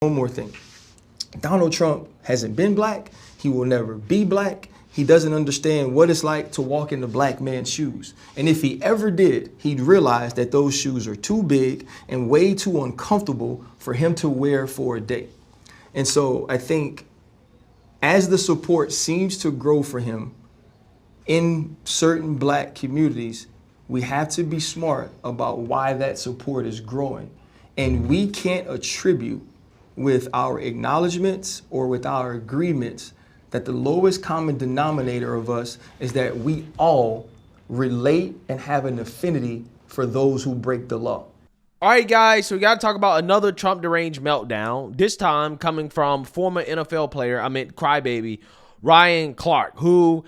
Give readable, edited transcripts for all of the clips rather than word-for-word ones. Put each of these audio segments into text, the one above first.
One more thing. Donald Trump hasn't been black. He will never be black. He doesn't understand what it's like to walk in the black man's shoes. And if he ever did, he'd realize that those shoes are too big and way too uncomfortable for him to wear for a day. And so I think as the support seems to grow for him in certain black communities, we have to be smart about why that support is growing. And we can't attribute with our acknowledgments or with our agreements that the lowest common denominator of us is that we all relate and have an affinity for those who break the law. All right, guys, so we got to talk about another Trump deranged meltdown, this time coming from former NFL player, crybaby, Ryan Clark, who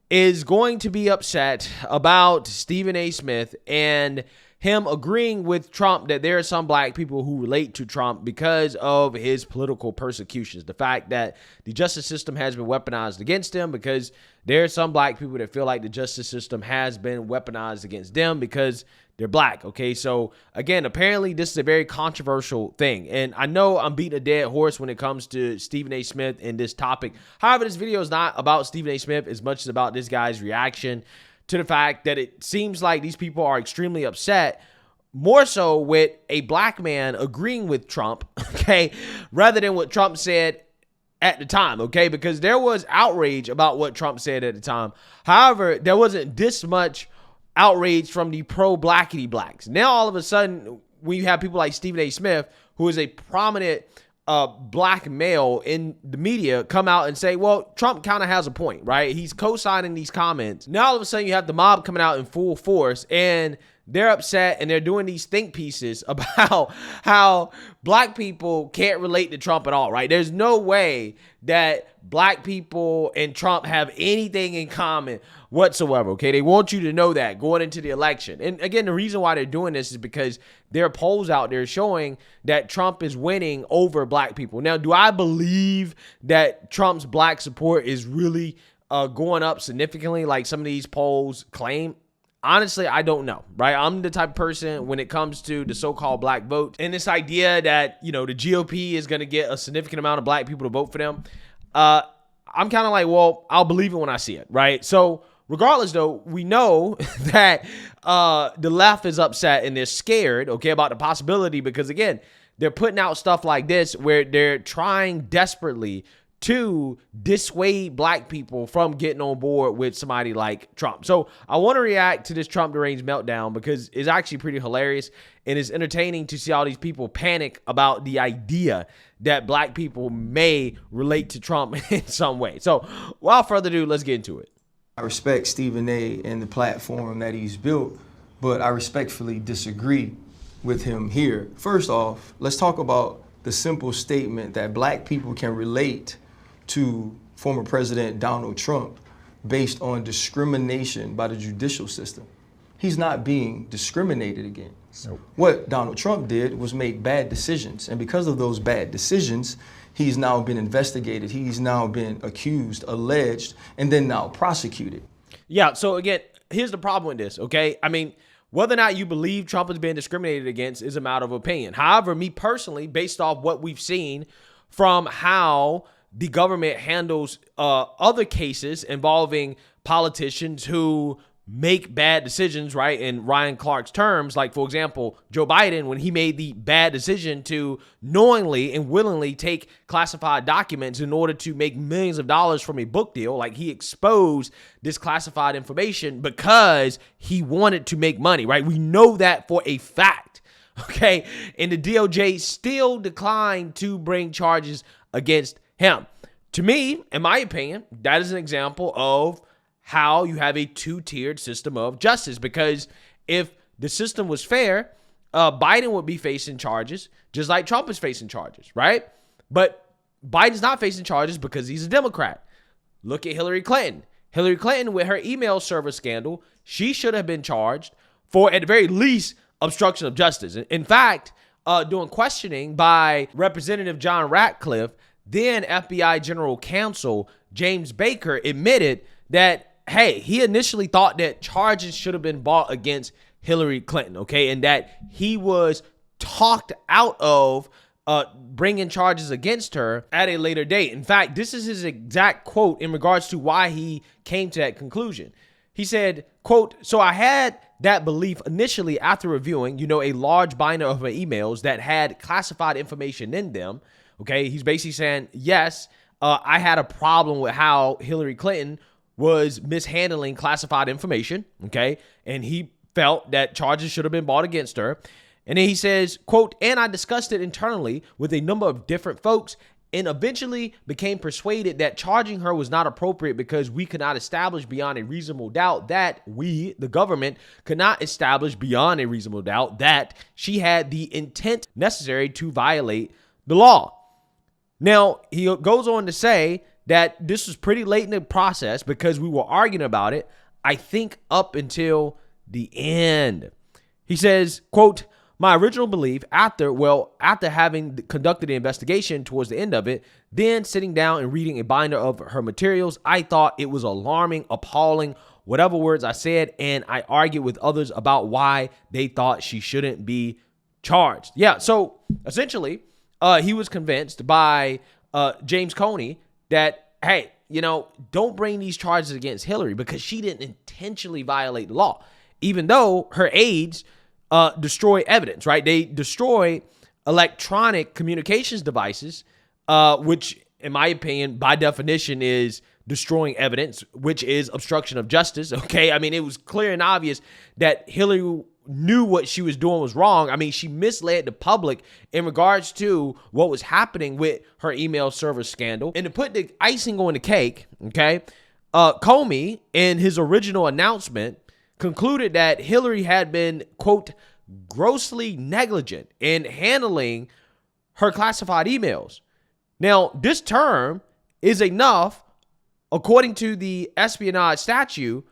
is going to be upset about Stephen A. Smith and him agreeing with Trump that there are some black people who relate to Trump because of his political persecutions. The fact that the justice system has been weaponized against him, because there are some black people that feel like the justice system has been weaponized against them because they're black. Okay, so again, apparently this is a very controversial thing. And I know I'm beating a dead horse when it comes to Stephen A. Smith and this topic. However, this video is not about Stephen A. Smith as much as about this guy's reaction to the fact that it seems like these people are extremely upset, more so with a black man agreeing with Trump, okay, rather than what Trump said at the time, okay, because there was outrage about what Trump said at the time. However, there wasn't this much outrage from the pro-blackity blacks. Now, all of a sudden, when you have people like Stephen A. Smith, who is a prominent black male in the media, come out and say, well, Trump kind of has a point, right? He's co-signing these comments. Now, all of a sudden, you have the mob coming out in full force, and they're upset, and they're doing these think pieces about how black people can't relate to Trump at all, right? There's no way that black people and Trump have anything in common whatsoever, okay? They want you to know that going into the election. And again, the reason why they're doing this is because there are polls out there showing that Trump is winning over black people. Now, do I believe that Trump's black support is really going up significantly like some of these polls claim? Honestly, I don't know, right? I'm the type of person when it comes to the so-called black vote and this idea that, you know, the GOP is going to get a significant amount of black people to vote for them. I'm kind of like, well, I'll believe it when I see it, right? So regardless, though, we know that the left is upset and they're scared, okay, about the possibility because, again, they're putting out stuff like this where they're trying desperately to dissuade black people from getting on board with somebody like Trump. So I want to react to this Trump deranged meltdown because it's actually pretty hilarious and it's entertaining to see all these people panic about the idea that black people may relate to Trump in some way. So without further ado, let's get into it. I respect Stephen A. and the platform that he's built, but I respectfully disagree with him here. First off, let's talk about the simple statement that black people can relate to former President Donald Trump based on discrimination by the judicial system. He's not being discriminated against. Nope. What Donald Trump did was make bad decisions, and because of those bad decisions, he's now been investigated, he's now been accused, alleged, and then now prosecuted. Yeah, so again, here's the problem with this, okay? I mean, whether or not you believe Trump has been discriminated against is a matter of opinion. However, me personally, based off what we've seen from how the government handles other cases involving politicians who make bad decisions, right, in Ryan Clark's terms, like, for example, Joe Biden, when he made the bad decision to knowingly and willingly take classified documents in order to make millions of dollars from a book deal, like he exposed this classified information because he wanted to make money, right? We know that for a fact, okay? And the DOJ still declined to bring charges against him. To me, in my opinion, that is an example of how you have a two-tiered system of justice, because if the system was fair, Biden would be facing charges just like Trump is facing charges, right? But Biden's not facing charges because he's a Democrat. Look at Hillary Clinton. Hillary Clinton, with her email server scandal, she should have been charged for, at the very least, obstruction of justice. In fact, doing questioning by Representative John Ratcliffe, then FBI General Counsel James Baker admitted that, hey, he initially thought that charges should have been brought against Hillary Clinton, okay, and that he was talked out of bringing charges against her at a later date. In fact, this is his exact quote in regards to why he came to that conclusion. He said, quote, "So I had that belief initially after reviewing, a large binder of her emails that had classified information in them." Okay, he's basically saying, yes, I had a problem with how Hillary Clinton was mishandling classified information, okay? And he felt that charges should have been brought against her. And then he says, quote, "And I discussed it internally with a number of different folks and eventually became persuaded that charging her was not appropriate because we could not establish beyond a reasonable doubt that we, the government, could not establish beyond a reasonable doubt that she had the intent necessary to violate the law." Now, he goes on to say that this was pretty late in the process because we were arguing about it, I think, up until the end. He says, quote, "My original belief after having conducted the investigation towards the end of it, then sitting down and reading a binder of her materials, I thought it was alarming, appalling, whatever words I said, and I argued with others about why they thought she shouldn't be charged." Yeah, so essentially, he was convinced by James Comey that, hey, don't bring these charges against Hillary because she didn't intentionally violate the law, even though her aides destroy evidence, right? They destroy electronic communications devices, which, in my opinion, by definition, is destroying evidence, which is obstruction of justice. Okay, I mean, it was clear and obvious that Hillary knew what she was doing was wrong. I mean, she misled the public in regards to what was happening with her email server scandal. And to put the icing on the cake, okay, Comey, in his original announcement, concluded that Hillary had been, quote, "grossly negligent in handling her classified emails." Now, this term is enough, according to the espionage statute,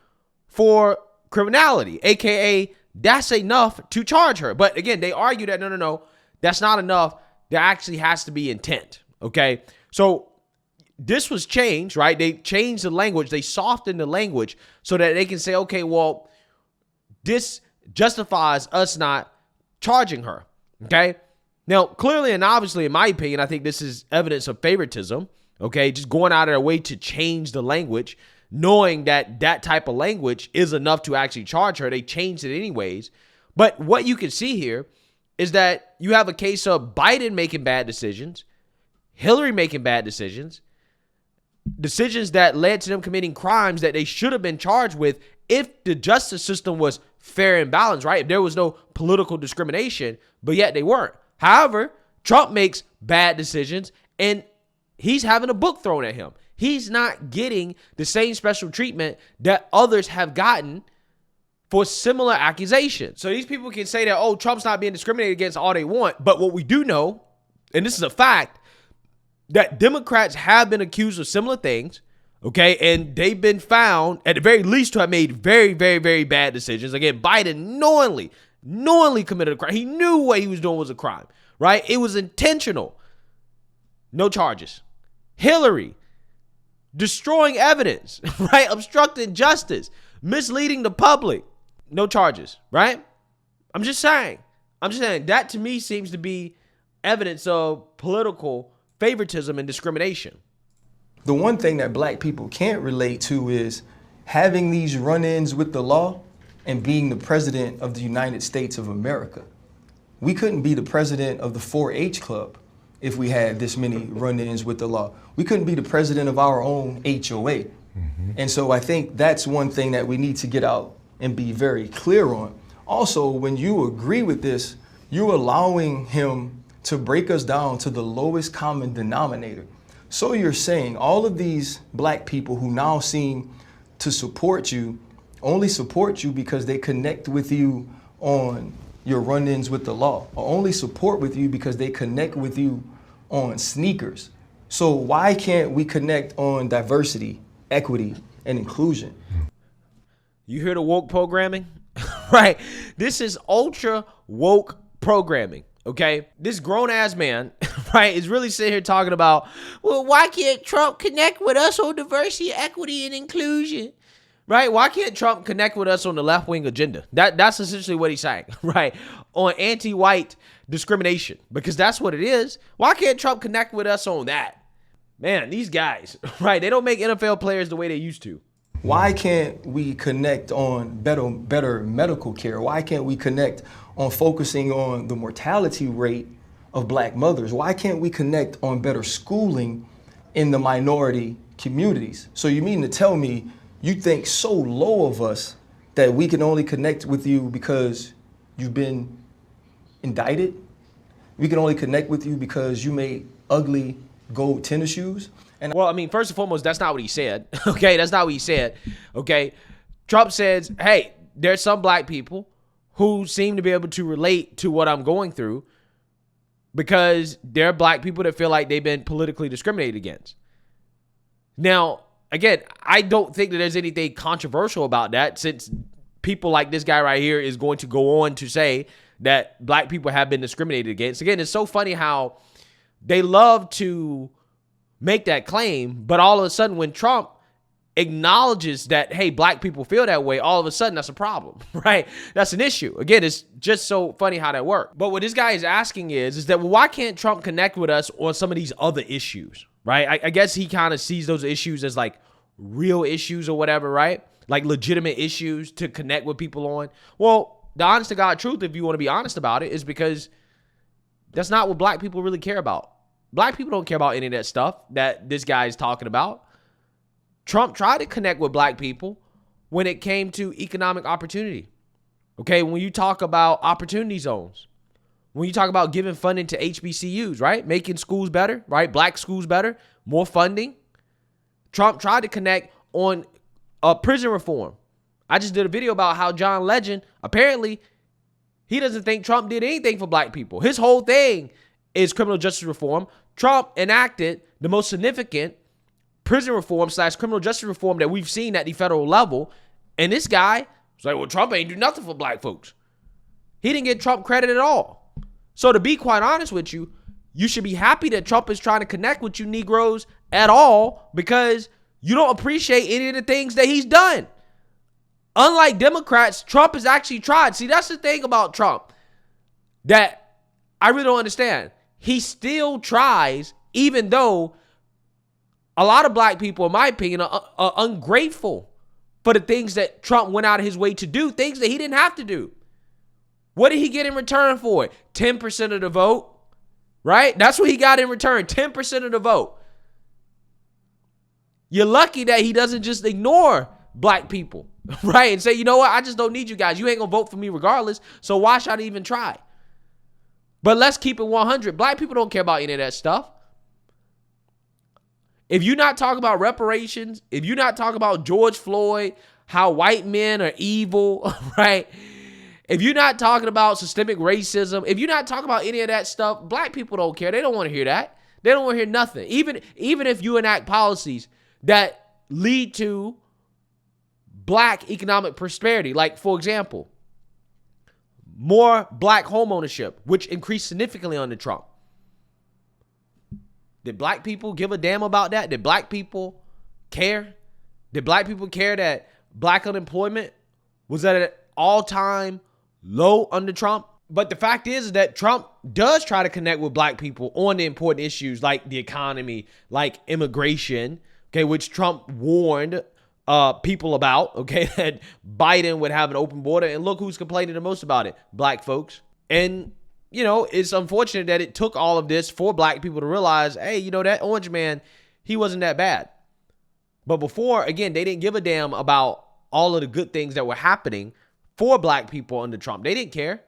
for criminality, aka that's enough to charge her. But again, they argue that no, that's not enough. There actually has to be intent. Okay, so this was changed, right? They changed the language. They softened the language so that they can say, okay, well, this justifies us not charging her. Okay, now clearly and obviously, in my opinion, I think this is evidence of favoritism. Okay, just going out of their way to change the language, knowing that that type of language is enough to actually charge her. They changed it anyways. But what you can see here is that you have a case of Biden making bad decisions, Hillary making bad decisions that led to them committing crimes that they should have been charged with if the justice system was fair and balanced, right? If there was no political discrimination, but yet they weren't. However, Trump makes bad decisions and he's having a book thrown at him. He's not getting the same special treatment that others have gotten for similar accusations. So these people can say that, oh, Trump's not being discriminated against all they want. But what we do know, and this is a fact, that Democrats have been accused of similar things, okay? And they've been found, at the very least, to have made very, very, very bad decisions. Again, Biden knowingly committed a crime. He knew what he was doing was a crime, right? It was intentional. No charges. Hillary, destroying evidence, right? Obstructing justice, misleading the public. No charges, right? I'm just saying that to me seems to be evidence of political favoritism and discrimination. The one thing that black people can't relate to is having these run-ins with the law and being the president of the United States of America. We couldn't be the president of the 4-H club if we had this many run-ins with the law. We couldn't be the president of our own HOA. And so I think that's one thing that we need to get out and be very clear on. Also, when you agree with this, you're allowing him to break us down to the lowest common denominator. So you're saying all of these black people who now seem to support you only support you because they connect with you on your run-ins with the law, or only support with you because they connect with you on sneakers. So why can't we connect on diversity, equity, and inclusion? You hear the woke programming? Right? This is ultra woke programming, okay? This grown-ass man, right, is really sitting here talking about, well, why can't Trump connect with us on diversity, equity, and inclusion? Right? Why can't Trump connect with us on the left-wing agenda? That's essentially what he's saying, right? On anti-white discrimination, because that's what it is. Why can't Trump connect with us on that? Man, these guys, right? They don't make NFL players the way they used to. Why can't we connect on better medical care? Why can't we connect on focusing on the mortality rate of black mothers? Why can't we connect on better schooling in the minority communities? So you mean to tell me you think so low of us that we can only connect with you because you've been indicted? We can only connect with you because you made ugly gold tennis shoes? And well, I mean, first and foremost, that's not what he said. Okay, that's not what he said. Okay, Trump says, hey, there's some black people who seem to be able to relate to what I'm going through because there are black people that feel like they've been politically discriminated against. Now, again, I don't think that there's anything controversial about that, since people like this guy right here is going to go on to say that black people have been discriminated against. Again, it's so funny how they love to make that claim, but all of a sudden when Trump acknowledges that, hey, black people feel that way, all of a sudden that's a problem, right? That's an issue. Again, it's just so funny how that works. But what this guy is asking is that, well, why can't Trump connect with us on some of these other issues, right? I guess he kind of sees those issues as like real issues or whatever, right? Like legitimate issues to connect with people on. Well, the honest to God truth, if you want to be honest about it, is because that's not what black people really care about. Black people don't care about any of that stuff that this guy is talking about. Trump tried to connect with black people when it came to economic opportunity. Okay, when you talk about opportunity zones, when you talk about giving funding to HBCUs, right? Making schools better, right? Black schools better, more funding. Trump tried to connect on prison reform. I just did a video about how John Legend, apparently, he doesn't think Trump did anything for black people. His whole thing is criminal justice reform. Trump enacted the most significant prison reform / criminal justice reform that we've seen at the federal level. And this guy was like, well, Trump ain't do nothing for black folks. He didn't get Trump credit at all. So to be quite honest with you, you should be happy that Trump is trying to connect with you Negroes at all, because you don't appreciate any of the things that he's done. Unlike Democrats, Trump has actually tried. See, that's the thing about Trump that I really don't understand. He still tries, even though a lot of black people, in my opinion, are ungrateful for the things that Trump went out of his way to do, things that he didn't have to do. What did he get in return for it? 10% of the vote, right? That's what he got in return, 10% of the vote. You're lucky that he doesn't just ignore black people, right? And say, you know what? I just don't need you guys. You ain't gonna vote for me regardless, so why should I even try? But let's keep it 100. Black people don't care about any of that stuff. If you're not talking about reparations, if you're not talking about George Floyd, how white men are evil, right? If you're not talking about systemic racism, if you're not talking about any of that stuff, black people don't care. They don't want to hear that. They don't want to hear nothing. Even if you enact policies that lead to black economic prosperity, like, for example, more black home ownership, which increased significantly under Trump. Did black people give a damn about that? Did black people care? Did black people care that black unemployment was at an all-time low under Trump? But the fact is that Trump does try to connect with black people on the important issues like the economy, like immigration, okay, which Trump warned people about, okay, that Biden would have an open border. And look who's complaining the most about it, black folks. And, you know, it's unfortunate that it took all of this for black people to realize, hey, you know, that orange man, he wasn't that bad. But before, again, they didn't give a damn about all of the good things that were happening for black people under Trump. They didn't care.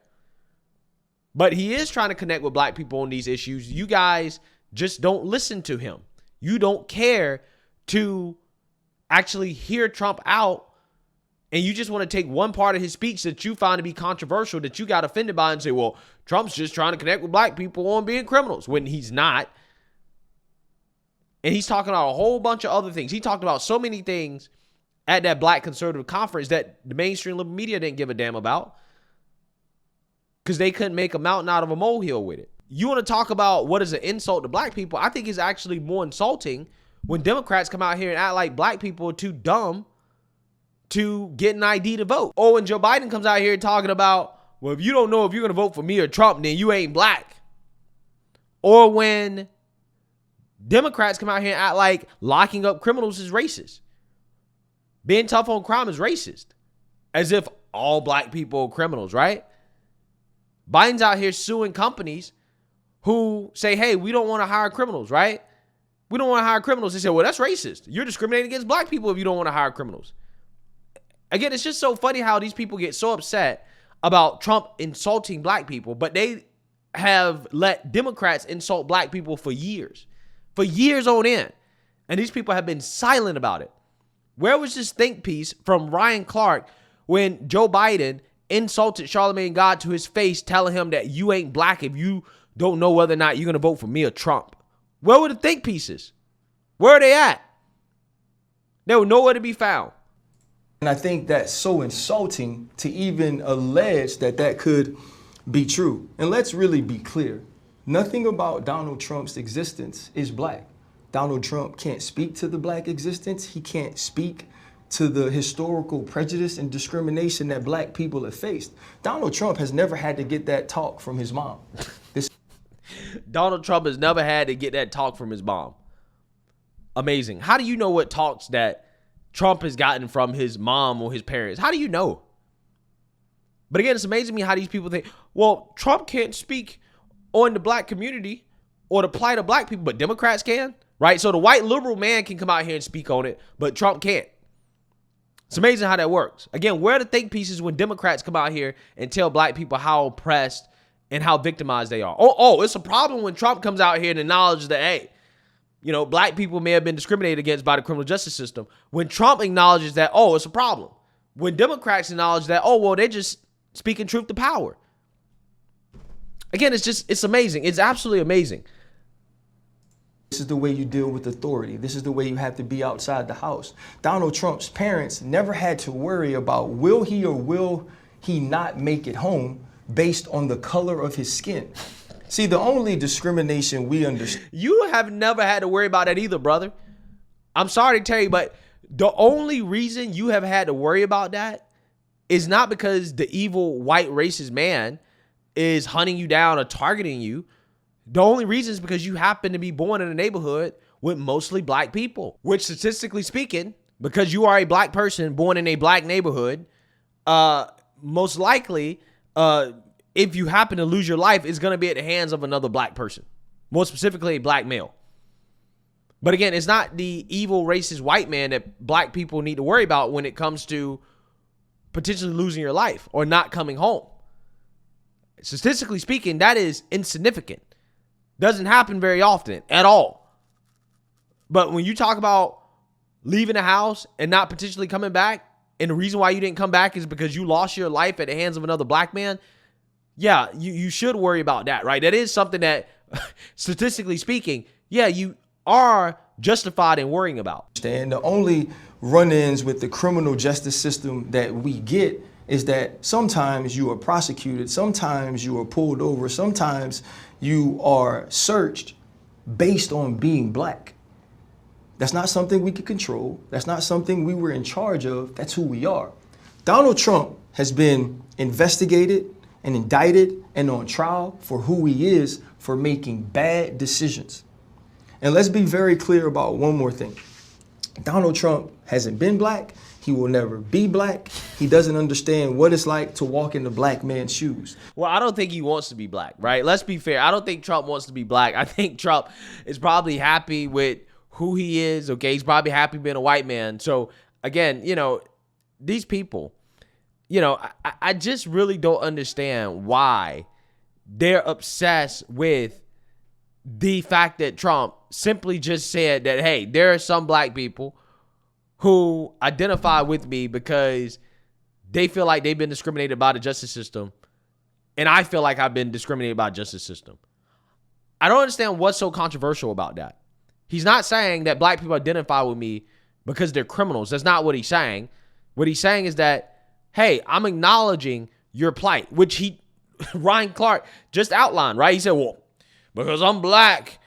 But he is trying to connect with black people on these issues. You guys just don't listen to him. You don't care to actually hear Trump out, and you just want to take one part of his speech that you find to be controversial, that you got offended by, and say, well, Trump's just trying to connect with black people on being criminals, when he's not. And he's talking about a whole bunch of other things. He talked about so many things at that black conservative conference that the mainstream liberal media didn't give a damn about, because they couldn't make a mountain out of a molehill with it. You want to talk about what is an insult to black people? I think it's actually more insulting when Democrats come out here and act like black people are too dumb to get an ID to vote. Or when Joe Biden comes out here talking about well, if you don't know if you're going to vote for me or Trump, then you ain't black. Or when Democrats come out here and act like locking up criminals is racist. Being tough on crime is racist. As if all black people are criminals, right? Biden's out here suing companies who say, hey, we don't want to hire criminals, right? We don't want to hire criminals. They say, well, that's racist. You're discriminating against black people if you don't want to hire criminals. Again, it's just so funny how these people get so upset about Trump insulting black people, but they have let Democrats insult black people for years on end. And these people have been silent about it. Where was this think piece from Ryan Clark when Joe Biden insulted Charlamagne God to his face, telling him that you ain't black if you don't know whether or not you're going to vote for me or Trump? Where were the think pieces? Where are they at? They were nowhere to be found. And I think that's so insulting to even allege that that could be true. And let's really be clear. Nothing about Donald Trump's existence is black. Donald Trump can't speak to the black existence. He can't speak to the historical prejudice and discrimination that black people have faced. Donald Trump has never had to get that talk from his mom. Donald Trump has never had to get that talk from his mom. Amazing. How do you know what talks that Trump has gotten from his mom or his parents? How do you know? But again, it's amazing to me how these people think, well, Trump can't speak on the black community or the plight of black people, but Democrats can, right? So the white liberal man can come out here and speak on it, but Trump can't. It's amazing how that works. Again, where are the think pieces when Democrats come out here and tell black people how oppressed and how victimized they are? Oh, it's a problem when Trump comes out here and acknowledges that, hey, you know, black people may have been discriminated against by the criminal justice system. When Trump acknowledges that, oh, it's a problem. When Democrats acknowledge that, oh, well, they're just speaking truth to power. Again, it's amazing. It's absolutely amazing. This is the way you deal with authority. This is the way you have to be outside the house. Donald Trump's parents never had to worry about will he or will he not make it home based on the color of his skin. See, the only discrimination we understand. You have never had to worry about that either, brother. I'm sorry to tell you, but the only reason you have had to worry about that is not because the evil white racist man is hunting you down or targeting you. The only reason is because you happen to be born in a neighborhood with mostly black people, which statistically speaking, because you are a black person born in a black neighborhood, most likely, if you happen to lose your life, it's going to be at the hands of another black person, more specifically a black male. But again, it's not the evil racist white man that black people need to worry about when it comes to potentially losing your life or not coming home. Statistically speaking, that is insignificant. Doesn't happen very often at all. But when you talk about leaving the house and not potentially coming back, and the reason why you didn't come back is because you lost your life at the hands of another black man, yeah, you should worry about that, right? That is something that, statistically speaking, yeah, you are justified in worrying about. And the only run-ins with the criminal justice system that we get is that sometimes you are prosecuted, sometimes you are pulled over, sometimes you are searched based on being black. That's not something we can control. That's not something we were in charge of. That's who we are. Donald Trump has been investigated and indicted and on trial for who he is for making bad decisions. And let's be very clear about one more thing. Donald Trump hasn't been black. He will never be black. He doesn't understand what it's like to walk in the black man's shoes. Well, I don't think he wants to be black, right? Let's be fair. I don't think Trump wants to be black. I think Trump is probably happy with who he is, okay? He's probably happy being a white man. So, again, you know, these people, you know, I just really don't understand why they're obsessed with the fact that Trump simply just said that, hey, there are some black people who identify with me because they feel like they've been discriminated by the justice system, and I feel like I've been discriminated by the justice system. I don't understand what's so controversial about that. He's not saying that black people identify with me because they're criminals. That's not what he's saying. What he's saying is that, hey, I'm acknowledging your plight, which Ryan Clark just outlined, right? He said, well, because I'm black,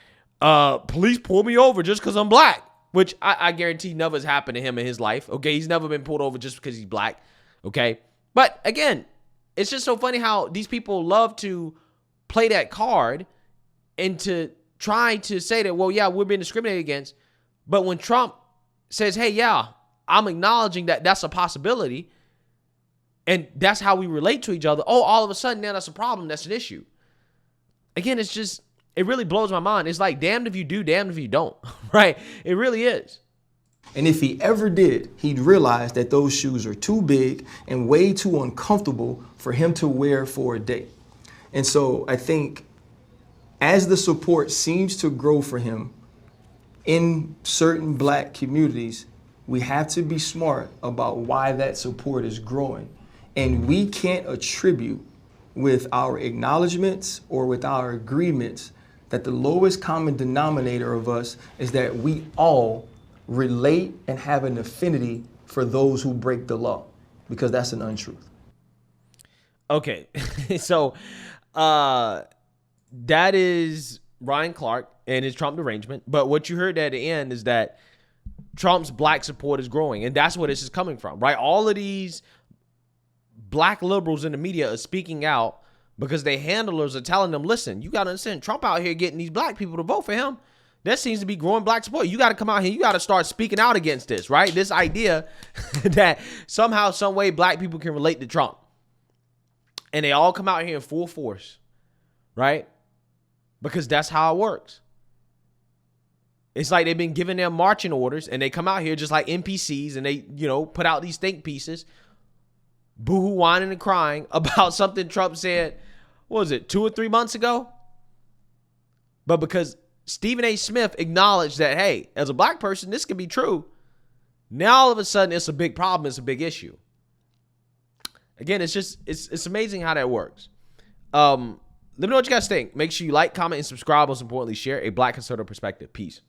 police pull me over just because I'm black. Which I guarantee never has happened to him in his life, okay? He's never been pulled over just because he's black, okay? But again, it's just so funny how these people love to play that card and to try to say that, well, yeah, we're being discriminated against. But when Trump says, hey, yeah, I'm acknowledging that that's a possibility, and that's how we relate to each other, oh, all of a sudden now that's a problem, that's an issue. Again, it's just, it really blows my mind. It's like damned if you do, damned if you don't, right? It really is. And if he ever did, he'd realize that those shoes are too big and way too uncomfortable for him to wear for a day. And so I think as the support seems to grow for him in certain black communities, we have to be smart about why that support is growing. And we can't attribute with our acknowledgments or with our agreements that the lowest common denominator of us is that we all relate and have an affinity for those who break the law, because that's an untruth. Okay, so that is Ryan Clark and his Trump derangement. But what you heard at the end is that Trump's black support is growing, and that's where this is coming from, right? All of these black liberals in the media are speaking out because their handlers are telling them, listen, you got to understand, Trump out here getting these black people to vote for him. There seems to be growing black support. You got to come out here. You got to start speaking out against this, right? This idea that somehow, some way, black people can relate to Trump. And they all come out here in full force, right? Because that's how it works. It's like they've been given their marching orders and they come out here just like NPCs and they, put out these think pieces, boohoo, whining and crying about something Trump said, what was it, 2 or 3 months ago? But because Stephen A. Smith acknowledged that, hey, as a black person, this could be true. Now, all of a sudden, it's a big problem. It's a big issue. Again, it's amazing how that works. Let me know what you guys think. Make sure you like, comment, and subscribe. Most importantly, share a black conservative perspective. Peace.